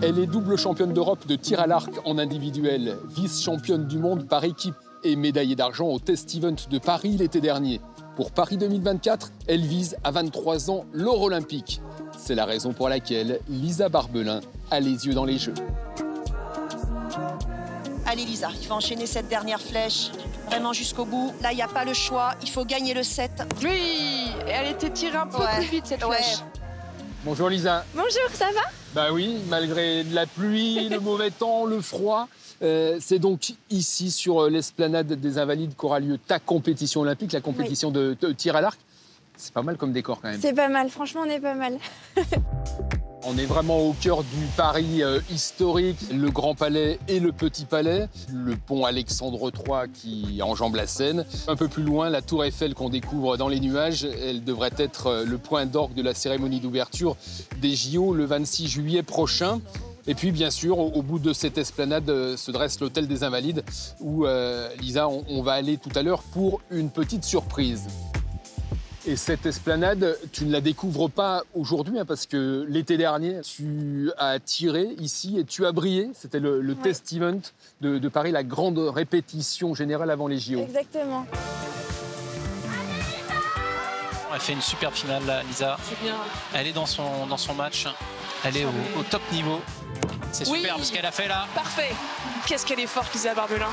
Elle est double championne d'Europe de tir à l'arc en individuel, vice-championne du monde par équipe et médaillée d'argent au Test Event de Paris l'été dernier. Pour Paris 2024, elle vise à 23 ans l'or olympique. C'est la raison pour laquelle Lisa Barbelin a les yeux dans les jeux. Allez Lisa, il faut enchaîner cette dernière flèche, vraiment jusqu'au bout. Là, il n'y a pas le choix, il faut gagner le set. Oui, elle était tirée un peu plus vite cette flèche. Bonjour Lisa. Bonjour, ça va? Bah oui, malgré la pluie, le mauvais temps, le froid. C'est donc ici, sur l'esplanade des Invalides, qu'aura lieu ta compétition olympique, la compétition de tir à l'arc. C'est pas mal comme décor quand même. C'est pas mal, franchement, on est pas mal. On est vraiment au cœur du Paris historique, le Grand Palais et le Petit Palais, le pont Alexandre III qui enjambe la Seine. Un peu plus loin, la tour Eiffel qu'on découvre dans les nuages, elle devrait être le point d'orgue de la cérémonie d'ouverture des JO le 26 juillet prochain. Et puis, bien sûr, au bout de cette esplanade se dresse l'hôtel des Invalides où, Lisa, on va aller tout à l'heure pour une petite surprise. Et cette esplanade, tu ne la découvres pas aujourd'hui, hein, parce que l'été dernier, tu as tiré ici et tu as brillé. C'était le Test Event de Paris, la grande répétition générale avant les JO. Exactement. Elle fait une superbe finale, là, Lisa. C'est bien. Elle est dans son match. Elle est au top niveau. C'est superbe ce qu'elle a fait là. Parfait. Qu'est-ce qu'elle est forte, Lisa Barbelin.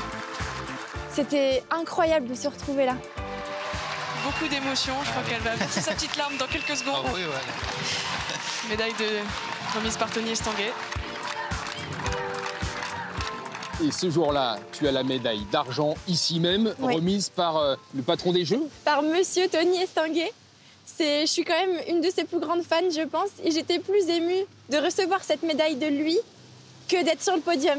C'était incroyable de se retrouver là. Beaucoup d'émotions. Je crois qu'elle va verser sa petite larme dans quelques secondes. Ah oui, ouais. Médaille de remise par Tony Estanguet. Et ce jour-là, tu as la médaille d'argent ici même, remise par le patron des Jeux. Par monsieur Tony Estanguet. Je suis quand même une de ses plus grandes fans, je pense. Et j'étais plus émue de recevoir cette médaille de lui que d'être sur le podium.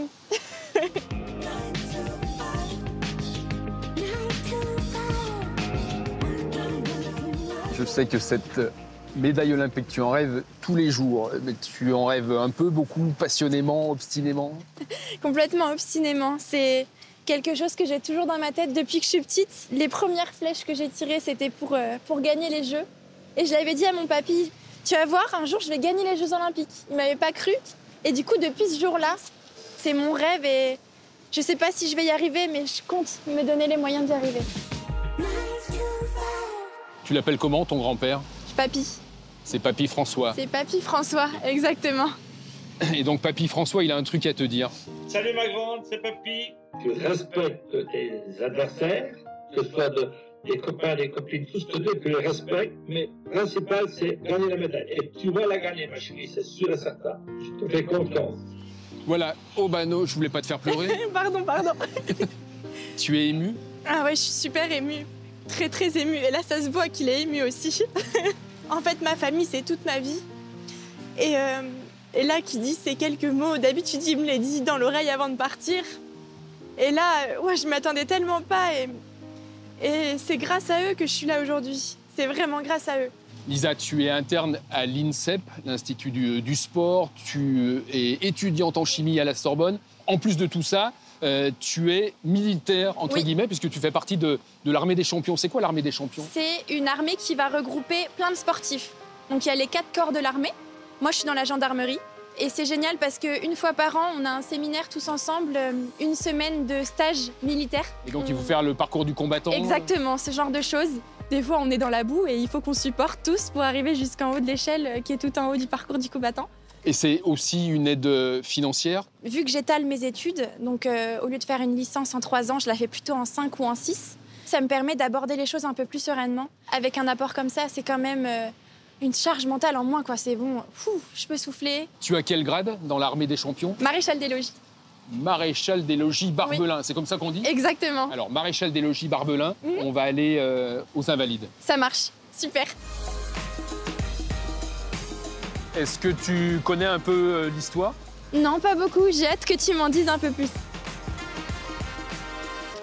Je sais que cette médaille olympique, tu en rêves tous les jours. Mais tu en rêves un peu, beaucoup, passionnément, obstinément. Complètement obstinément. C'est quelque chose que j'ai toujours dans ma tête depuis que je suis petite. Les premières flèches que j'ai tirées, c'était pour gagner les Jeux. Et je l'avais dit à mon papy, tu vas voir, un jour, je vais gagner les Jeux olympiques. Il ne m'avait pas cru. Et du coup, depuis ce jour-là, c'est mon rêve. Et je ne sais pas si je vais y arriver, mais je compte me donner les moyens d'y arriver. Tu l'appelles comment, ton grand-père? Papy. C'est Papy François. C'est Papy François, exactement. Et donc, Papy François, il a un truc à te dire. Salut ma grande, c'est Papy. Tu respectes tes adversaires, que ce soit des copains, des copines, tout ce que tu les respectes, mais le principal, c'est gagner la médaille. Et tu vas la gagner, ma chérie, c'est sûr et certain. Je te fais confiance. Voilà, Obano, je voulais pas te faire pleurer. Pardon. Tu es ému? Ah ouais, je suis super émue. Très, très émue. Et là, ça se voit qu'il est ému aussi. En fait, ma famille, c'est toute ma vie. Et là, qui dit ces quelques mots, d'habitude, il me les dit dans l'oreille avant de partir. Et là, ouais, je m'attendais tellement pas. Et c'est grâce à eux que je suis là aujourd'hui. C'est vraiment grâce à eux. Lisa, tu es interne à l'INSEP, l'Institut du sport. Tu es étudiante en chimie à la Sorbonne. En plus de tout ça, tu es militaire, entre guillemets, puisque tu fais partie de l'armée des champions. C'est quoi l'armée des champions? C'est une armée qui va regrouper plein de sportifs. Donc il y a les 4 corps de l'armée. Moi, je suis dans la gendarmerie. Et c'est génial parce qu'une fois par an, on a un séminaire tous ensemble, une semaine de stage militaire. Et donc, il faut faire le parcours du combattant? Exactement, ce genre de choses. Des fois, on est dans la boue et il faut qu'on supporte tous pour arriver jusqu'en haut de l'échelle qui est tout en haut du parcours du combattant. Et c'est aussi une aide financière? Vu que j'étale mes études, donc au lieu de faire une licence en 3 ans, je la fais plutôt en 5 ou en 6. Ça me permet d'aborder les choses un peu plus sereinement. Avec un apport comme ça, c'est quand même une charge mentale en moins, quoi. C'est bon, je peux souffler. Tu as quel grade dans l'armée des champions? Maréchal des logis. Maréchal des logis Barbelin, c'est comme ça qu'on dit? Exactement. Alors, maréchal des logis Barbelin, on va aller aux Invalides. Ça marche, super. Est-ce que tu connais un peu l'histoire? Non, pas beaucoup. J'ai hâte que tu m'en dises un peu plus.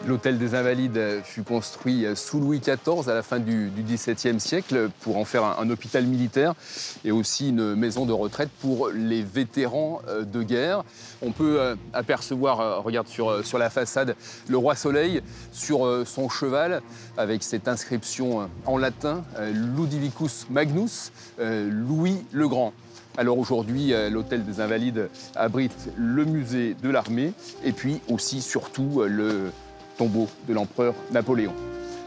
L'hôtel des Invalides fut construit sous Louis XIV à la fin du XVIIe siècle pour en faire un hôpital militaire et aussi une maison de retraite pour les vétérans de guerre. On peut apercevoir, regarde sur la façade, le roi Soleil sur son cheval avec cette inscription en latin, Ludivicus Magnus, Louis le Grand. Alors aujourd'hui, l'hôtel des Invalides abrite le musée de l'armée et puis aussi, surtout, le tombeau de l'empereur Napoléon.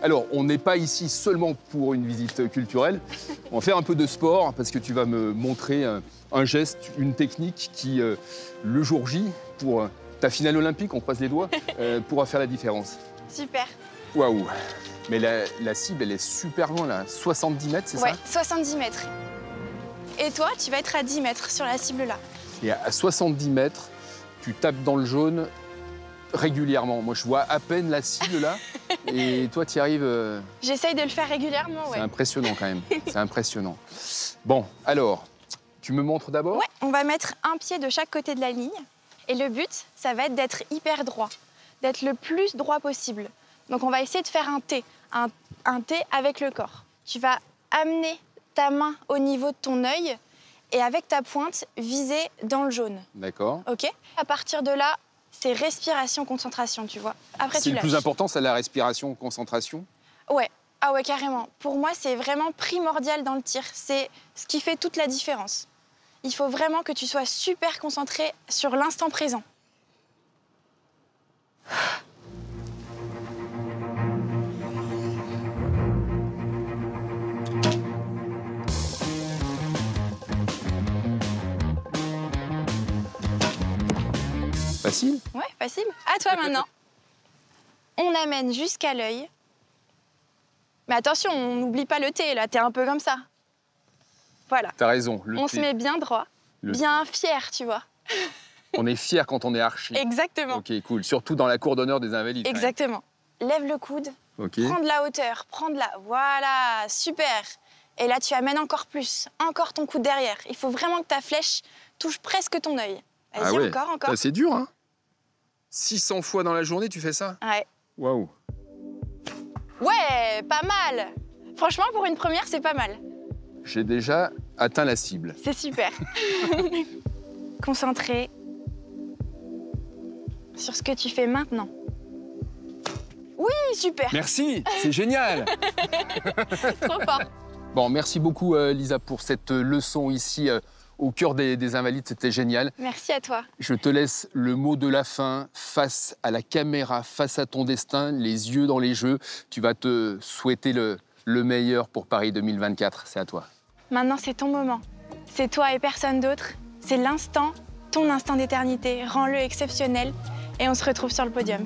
Alors, on n'est pas ici seulement pour une visite culturelle. On va faire un peu de sport parce que tu vas me montrer un geste, une technique qui, le jour J, pour ta finale olympique, on croise les doigts, pourra faire la différence. Super. Waouh! Mais la cible, elle est super loin, là. 70 mètres, c'est ça? Ouais, 70 mètres. Et toi, tu vas être à 10 mètres sur la cible là. Et à 70 mètres, tu tapes dans le jaune régulièrement. Moi, je vois à peine la cible là. Et toi, tu y arrives. J'essaye de le faire régulièrement, ouais. C'est impressionnant quand même. C'est impressionnant. Bon, alors, tu me montres d'abord? Ouais, on va mettre un pied de chaque côté de la ligne. Et le but, ça va être d'être hyper droit, d'être le plus droit possible. Donc, on va essayer de faire un T, un T avec le corps. Tu vas amener ta main au niveau de ton œil et avec ta pointe, viser dans le jaune. D'accord. OK? À partir de là, c'est respiration, concentration, tu vois. Après, tu le lâches. plus important, c'est la respiration, concentration? Ouais. Ah ouais, carrément. Pour moi, c'est vraiment primordial dans le tir. C'est ce qui fait toute la différence. Il faut vraiment que tu sois super concentré sur l'instant présent. Facile? Ouais, facile. À toi maintenant. On amène jusqu'à l'œil. Mais attention, on n'oublie pas le T, là, t'es un peu comme ça. Voilà. T'as raison. On se met bien droit, bien fier, tu vois. On est fier quand on est archi. Exactement. Ok, cool. Surtout dans la cour d'honneur des Invalides. Exactement. Lève le coude, Ok. prends de la hauteur, prends de la... Voilà, super. Et là, tu amènes encore plus, encore ton coude derrière. Il faut vraiment que ta flèche touche presque ton œil. Vas-y, Ah ouais. encore. C'est dur, hein? 600 fois dans la journée, tu fais ça? Ouais. Waouh. Ouais, pas mal. Franchement, pour une première, c'est pas mal. J'ai déjà atteint la cible. C'est super. Concentré sur ce que tu fais maintenant. Oui, super. Merci, c'est génial. Trop fort. Bon, merci beaucoup, Lisa, pour cette leçon ici au cœur des Invalides. C'était génial. Merci à toi. Je te laisse le mot de la fin face à la caméra, face à ton destin, les yeux dans les jeux. Tu vas te souhaiter le meilleur pour Paris 2024. C'est à toi. Maintenant, c'est ton moment. C'est toi et personne d'autre. C'est l'instant, ton instant d'éternité. Rends-le exceptionnel et on se retrouve sur le podium.